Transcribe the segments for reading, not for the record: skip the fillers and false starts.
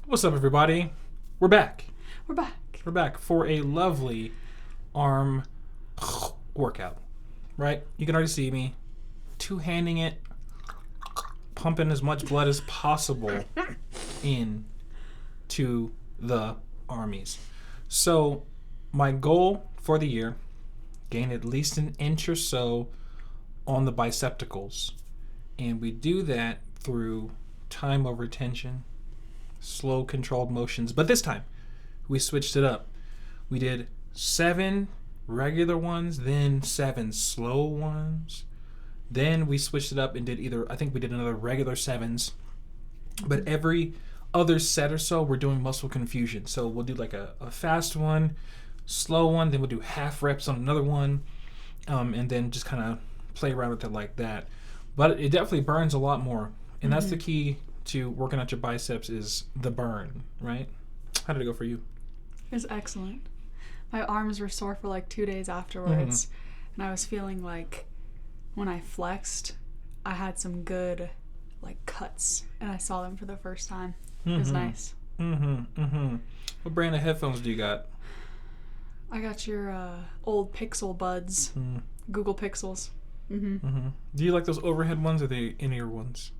What's up, everybody? We're back. We're back. We're back for a lovely arm workout, right? You can already see me two-handing it, pumping as much blood as possible in to the armies. So my goal for the year, gain at least an inch or so on the bicepticles. And we do that through time over tension, slow controlled motions. But this time, we switched it up. We did 7 regular ones, then 7 slow ones. Then we switched it up and did I think we did another regular 7s. But every other set or so, we're doing muscle confusion. So we'll do like a fast one, slow one, then we'll do half reps on another one, and then just kind of play around with it like that. But it definitely burns a lot more. And that's the key to working out your biceps, is the burn, right? How did it go for you? It was excellent. My arms were sore for like 2 days afterwards, and I was feeling like when I flexed, I had some good like cuts, and I saw them for the first time. It was nice. What brand of headphones do you got? I got your old Pixel Buds, Google Pixels. Do you like those overhead ones or the in-ear ones?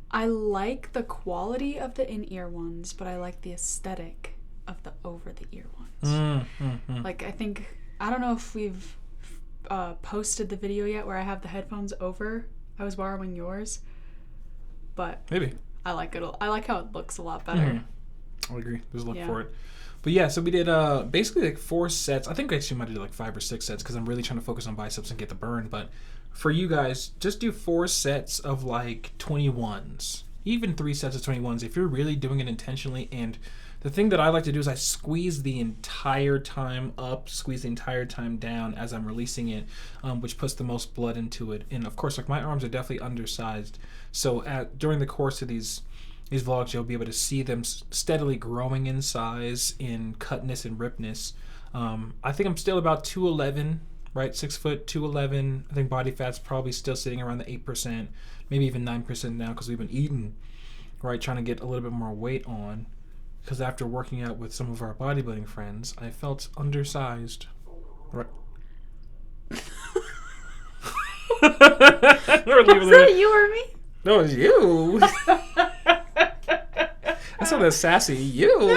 I like the quality of the in-ear ones, but I like the aesthetic of the over-the-ear ones. Like, I don't know if we've posted the video yet where I have the headphones over. I was borrowing yours, but Maybe. I like it. I like how it looks a lot better. I'll agree. There's a look for it. But yeah, so we did basically like 4 sets. I think I actually might do like 5 or 6 sets because I'm really trying to focus on biceps and get the burn. But for you guys, just do 4 sets of like 21s. Even 3 sets of 21s if you're really doing it intentionally. And the thing that I like to do is I squeeze the entire time up, squeeze the entire time down as I'm releasing it, which puts the most blood into it. And of course, like my arms are definitely undersized. So during the course of these vlogs, you'll be able to see them steadily growing in size, in cutness and ripness. I think I'm still about 211, right? 6 foot, 211. I think body fat's probably still sitting around the 8%, maybe even 9% now because we've been eating, right? Trying to get a little bit more weight on. Because after working out with some of our bodybuilding friends, I felt undersized. Right. Was that you or me? No, it was you. That's not that sassy. You.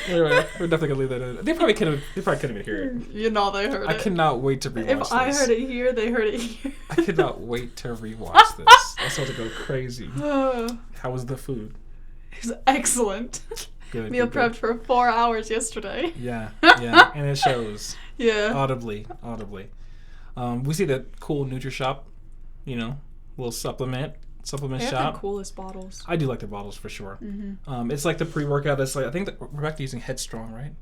Anyway, we're definitely gonna leave that in. They probably couldn't even hear it. You know they heard it. I cannot wait to rewatch this. If I heard it here, they heard it here. I cannot wait to rewatch this. I started to go crazy. How was the food? It was excellent. Good. Meal prepped for 4 hours yesterday. Yeah, and it shows. Yeah. Audibly. We see the cool Nutri-Shop, little supplement They have shop. the coolest bottles. I do like their bottles for sure. It's like the pre-workout. That's like, I think that we're back to using Headstrong, right?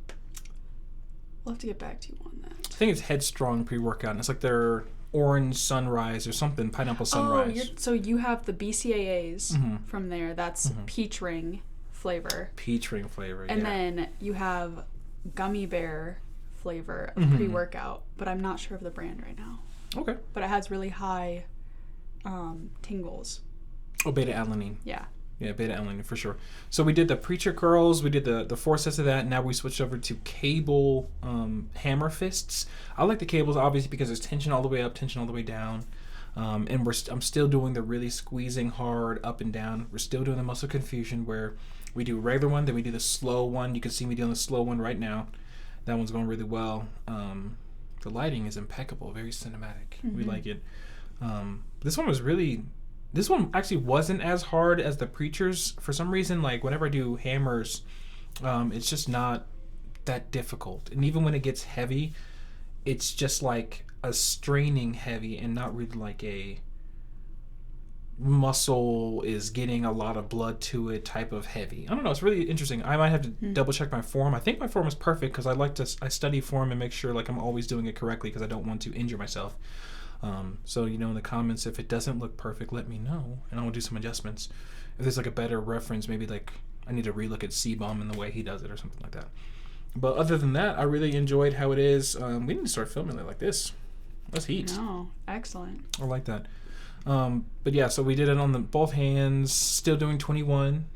We'll have to get back to you on that. I think it's Headstrong pre-workout. And it's like their orange sunrise or something, pineapple sunrise. So you have the BCAAs from there. That's peach ring flavor. Peach ring flavor, And then you have gummy bear flavor of pre-workout, but I'm not sure of the brand right now. Okay. But it has really high tingles. Oh, beta-alanine. Yeah. Yeah, beta-alanine for sure. So we did the preacher curls. We did the 4 sets of that. Now we switched over to cable hammer fists. I like the cables obviously because there's tension all the way up, tension all the way down. And I'm still doing the really squeezing hard up and down. We're still doing the muscle confusion where we do regular one, then we do the slow one. You can see me doing the slow one right now. That one's going really well. The lighting is impeccable, very cinematic. We like it. This one actually wasn't as hard as the preachers. For some reason, like whenever I do hammers, it's just not that difficult. And even when it gets heavy, it's just like a straining heavy and not really like a muscle is getting a lot of blood to it type of heavy. I don't know. It's really interesting. I might have to double check my form. I think my form is perfect because I study form and make sure like I'm always doing it correctly because I don't want to injure myself. So in the comments, if it doesn't look perfect, let me know and I'll do some adjustments. If there's like a better reference, maybe like I need to relook at C-Bomb and the way he does it or something like that. But other than that, I really enjoyed how it is. We need to start filming it like this. Let's heat. No, excellent. I like that. But yeah, so we did it on both hands, still doing 21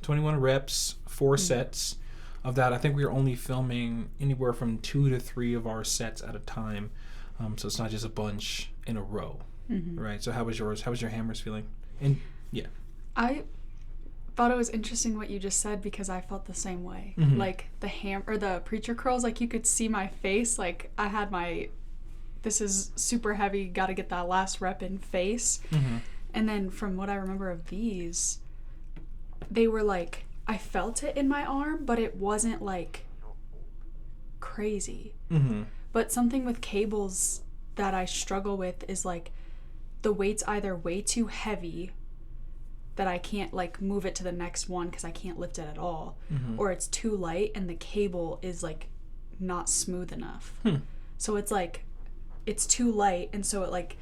reps, 4 sets of that. I think we were only filming anywhere from 2 to 3 of our sets at a time. So it's not just a bunch in a row, right? So how was yours? How was your hammers feeling? And yeah. I thought it was interesting what you just said because I felt the same way. Like the preacher curls, like you could see my face. Like I had this is super heavy, got to get that last rep in face. And then from what I remember of these, they were like, I felt it in my arm, but it wasn't like crazy. But something with cables that I struggle with is like the weight's either way too heavy that I can't like move it to the next one because I can't lift it at all, or it's too light and the cable is like not smooth enough. So it's like it's too light, and so it like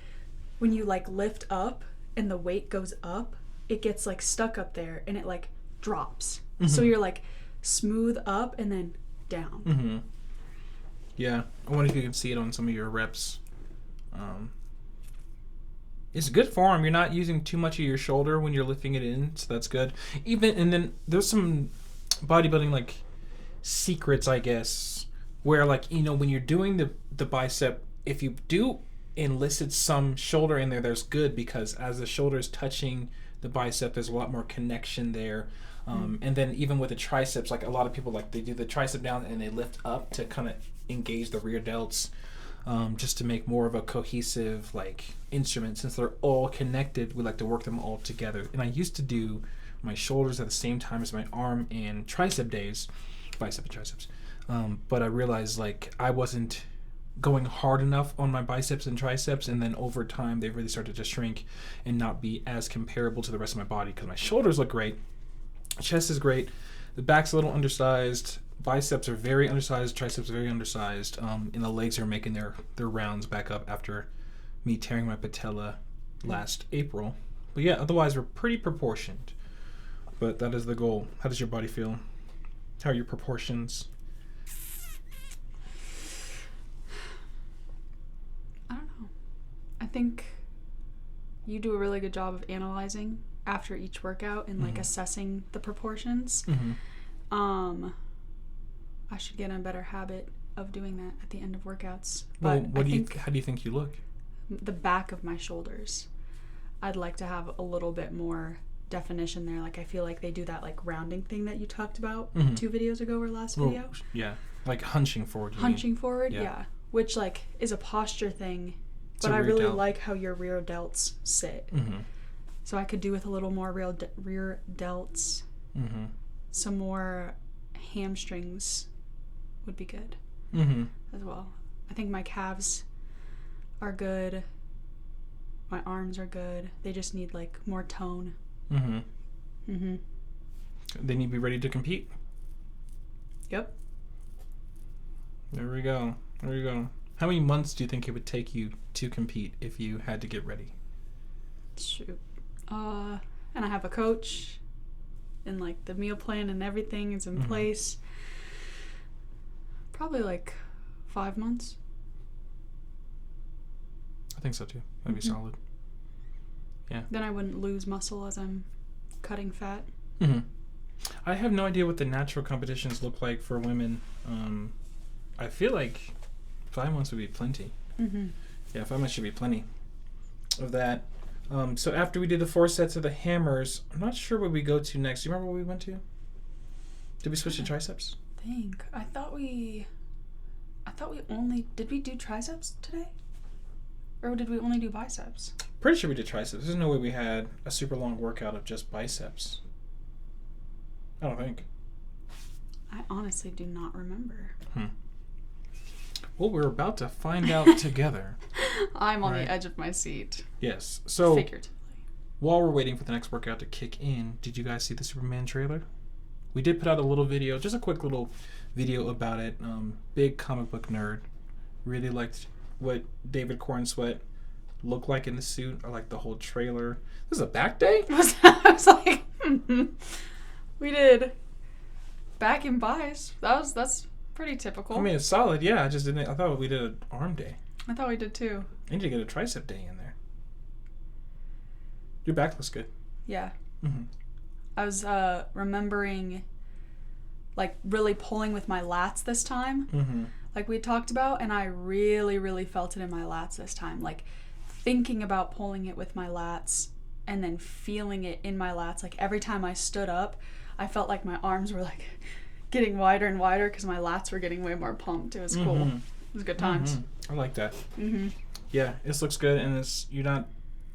when you like lift up and the weight goes up, it gets like stuck up there and it like drops. So you're like smooth up and then down. Yeah, I wonder if you can see it on some of your reps. It's good form. You're not using too much of your shoulder when you're lifting it in, so that's good. And then there's some bodybuilding like secrets, I guess, where like, when you're doing the bicep, if you do enlisted some shoulder in there, there's good, because as the shoulder is touching the bicep, there's a lot more connection there. And then even with the triceps, like a lot of people, like they do the tricep down and they lift up to kind of engage the rear delts, just to make more of a cohesive like instrument. Since they're all connected, we like to work them all together. And I used to do my shoulders at the same time as my arm and tricep days, bicep and triceps. But I realized like I wasn't going hard enough on my biceps and triceps, and then over time they really started to shrink and not be as comparable to the rest of my body, because my shoulders look great, chest is great, the back's a little undersized, biceps are very undersized, triceps are very undersized, and the legs are making their rounds back up after me tearing my patella last April. But yeah, otherwise we're pretty proportioned, but that is the goal. How does your body feel? How are your proportions? I don't know. I think you do a really good job of analyzing after each workout and like assessing the proportions. I should get in a better habit of doing that at the end of workouts. But how do you think you look? The back of my shoulders, I'd like to have a little bit more definition there. Like I feel like they do that like rounding thing that you talked about 2 videos ago or last video. Yeah, like hunching forward. Forward, yeah. Which like is a posture thing, but I really like how your rear delts sit. So I could do with a little more rear delts. Some more hamstrings would be good as well. I think my calves are good. My arms are good. They just need like more tone. They need to be ready to compete. Yep. There we go. How many months do you think it would take you to compete if you had to get ready? Shoot. And I have a coach, and like the meal plan and everything is in place. Probably like 5 months. I think so too. That'd be solid. Yeah. Then I wouldn't lose muscle as I'm cutting fat. I have no idea what the natural competitions look like for women. I feel like 5 months would be plenty. Yeah, 5 months should be plenty of that. So after we did the 4 sets of the hammers, I'm not sure what we go to next. Do you remember what we went to? Did we switch to triceps? I thought we did we do triceps today? Or did we only do biceps? Pretty sure we did triceps. There's no way we had a super long workout of just biceps. I don't think. I honestly do not remember. Well, we're about to find out together. I'm on the edge of my seat. Yes. So, figuratively. While we're waiting for the next workout to kick in, did you guys see the Superman trailer? We did put out a little video, just a quick little video about it. Big comic book nerd. Really liked what David Cornsweet looked like in the suit, or like the whole trailer. This is a back day? I was like, we did back and buys. That's pretty typical. I mean, it's solid, yeah. I thought we did an arm day. I thought we did too. I need to get a tricep day in there. Your back looks good. Yeah. Mm-hmm. I was remembering, like, really pulling with my lats this time, Mm-hmm. like we talked about, and I really, really felt it in my lats this time. Like, thinking about pulling it with my lats and then feeling it in my lats. Like, every time I stood up, I felt like my arms were, like, getting wider and wider because my lats were getting way more pumped. It was cool. Mm-hmm. It was good times. Mm-hmm. I like that. Mm-hmm. Yeah, this looks good, and you're not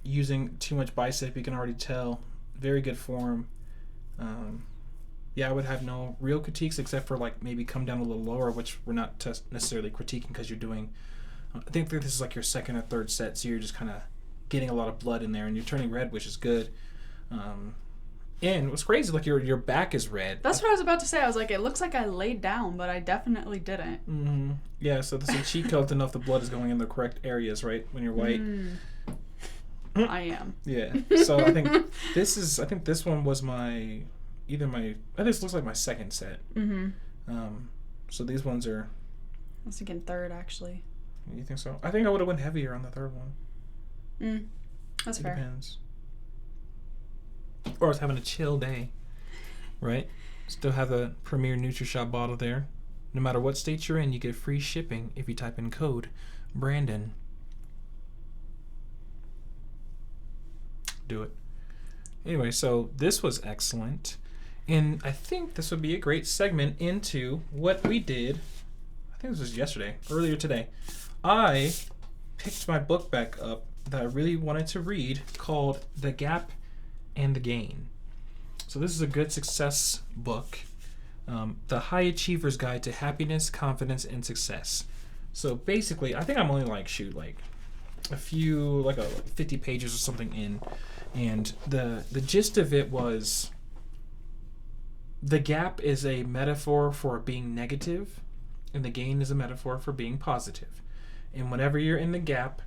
using too much bicep. You can already tell. Very good form. Yeah, I would have no real critiques except for like maybe come down a little lower, which we're not necessarily critiquing because you're doing. I think this is like your second or third set, so you're just kind of getting a lot of blood in there, and you're turning red, which is good. And what's crazy, like your back is red. That's what I was about to say. I was like, it looks like I laid down, but I definitely didn't. Mm-hmm. Yeah, so this is a cheat code to know if the blood is going in the correct areas, right? When you're white. I am. Yeah. So I think this one was I think this looks like my second set. Mm-hmm. So these ones are. I was thinking third, actually. You think so? I think I would have went heavier on the third one. That's fair. Depends. Or I was having a chill day, right? Still have the Premier NutriShot bottle there. No matter what state you're in, you get free shipping if you type in code Brandon. Do it. Anyway, so this was excellent. And I think this would be a great segment into what we did. I think this was earlier today. I picked my book back up that I really wanted to read called The Gap and the Gain. So this is a good success book. The High Achiever's Guide to Happiness, Confidence, and Success. So basically, I think I'm only like 50 pages or something in. And the gist of it was the gap is a metaphor for being negative, and the gain is a metaphor for being positive. And whenever you're in the gap,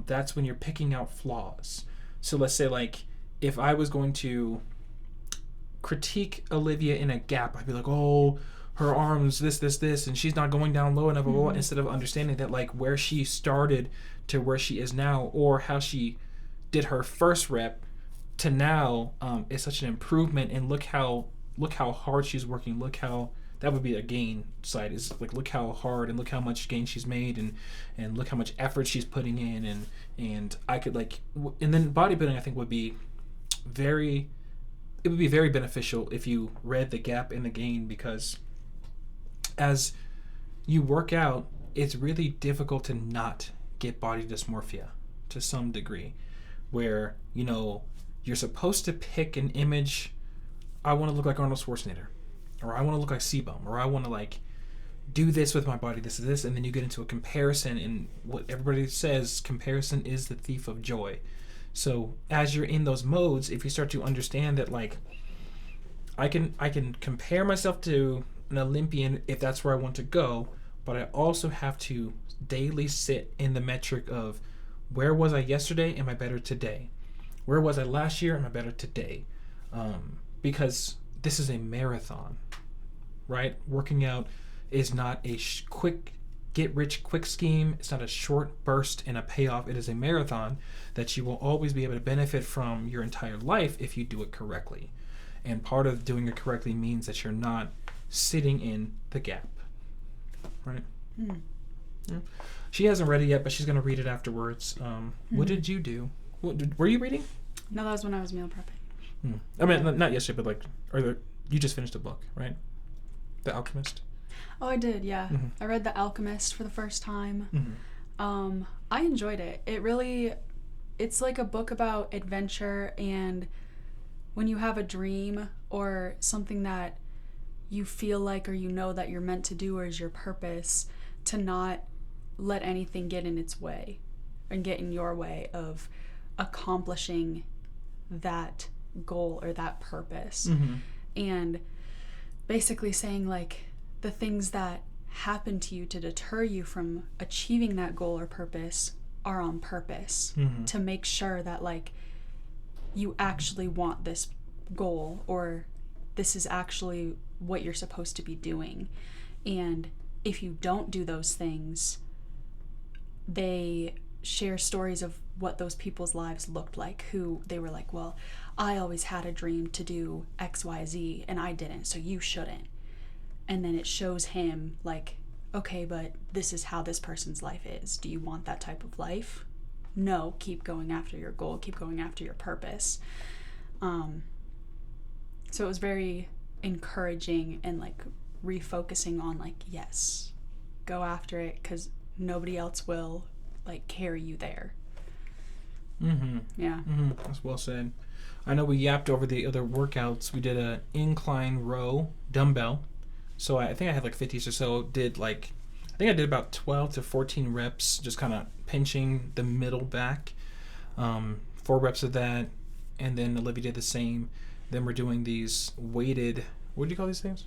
that's when you're picking out flaws. So let's say, like, if I was going to critique Olivia in a gap, I'd be like, oh, her arms, this, and she's not going down low enough, mm-hmm. instead of understanding that, like, where she started to where she is now, or how she did her first rep to now is such an improvement, and look how hard she's working. Look how that would be a gain side, is like, look how hard and look how much gain she's made, and look how much effort she's putting in, and I could and then bodybuilding I think would be very beneficial if you read the gap and the gain, because as you work out, it's really difficult to not get body dysmorphia to some degree, where you're supposed to pick an image. I want to look like Arnold Schwarzenegger, or I want to look like C-Bum, or I want to do this with my body, this is this, and then you get into a comparison, and what everybody says, comparison is the thief of joy. So as you're in those modes, if you start to understand that, I can compare myself to an Olympian if that's where I want to go, but I also have to daily sit in the metric of, where was I yesterday? Am I better today? Where was I last year? Am I better today? Because this is a marathon, right? Working out is not a quick get-rich-quick scheme. It's not a short burst and a payoff. It is a marathon that you will always be able to benefit from your entire life if you do it correctly. And part of doing it correctly means that you're not sitting in the gap, right? Mm. Yeah. She hasn't read it yet, but she's going to read it afterwards. What did you do? Were you reading? No, that was when I was meal prepping. I mean, not yesterday, but you just finished a book, right? The Alchemist? Oh, I did, yeah. Mm-hmm. I read The Alchemist for the first time. Mm-hmm. I enjoyed it. It's like a book about adventure, and when you have a dream or something that you feel like, or that you're meant to do, or is your purpose, to not let anything get in its way and get in your way of accomplishing that goal or that purpose. Mm-hmm. And basically saying, the things that happen to you to deter you from achieving that goal or purpose are on purpose, mm-hmm. to make sure that you actually want this goal, or this is actually what you're supposed to be doing. And if you don't do those things, they share stories of what those people's lives looked like, who they were like, well, I always had a dream to do XYZ and I didn't, so you shouldn't. And then it shows him like, okay, but this is how this person's life is. Do you want that type of life? No, keep going after your goal, keep going after your purpose. So it was very encouraging and like refocusing on like, yes, go after it, because nobody else will like carry you there. Yeah. That's well said. I know we yapped over the other workouts. We did a incline row dumbbell. So I think I had like 50s or so. I think I did about 12 to 14 reps, just kind of pinching the middle back. 4 reps of that. And then Olivia did the same. Then we're doing these weighted, what do you call these things?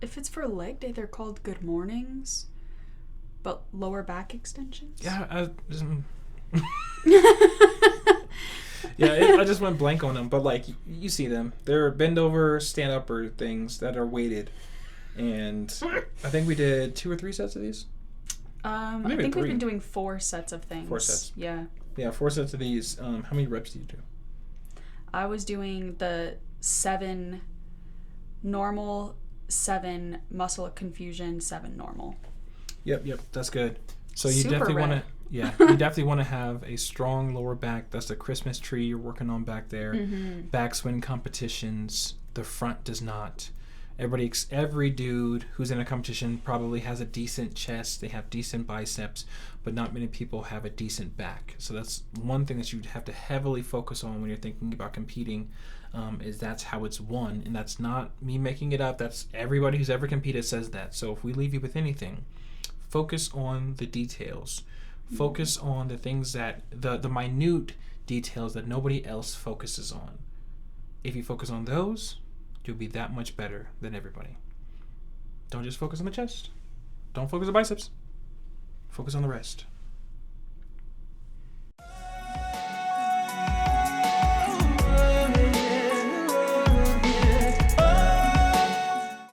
If it's for leg day, they're called good mornings, but lower back extensions. Yeah, I just went blank on them, but like you see them. They're bend over, stand upper things that are weighted, and I think we did 2 or 3 sets of these. I think we've been doing 4 sets of things. 4 sets. Yeah. Yeah, 4 sets of these. How many reps do you do? I was doing the 7 normal, 7 muscle confusion, 7 normal. Yep, that's good. So you Super definitely want to. red. Yeah, you definitely want to have a strong lower back. That's the Christmas tree you're working on back there. Backswing competitions. The front does not. Every dude who's in a competition probably has a decent chest. They have decent biceps, but not many people have a decent back. So that's one thing that you have to heavily focus on when you're thinking about competing. Is that's how it's won, and that's not me making it up. That's everybody who's ever competed says that. So if we leave you with anything, focus on the details. Focus on the things that the minute details that nobody else focuses on. If you focus on those, you'll be that much better than everybody. Don't just focus on the chest. Don't focus on the biceps. Focus on the rest.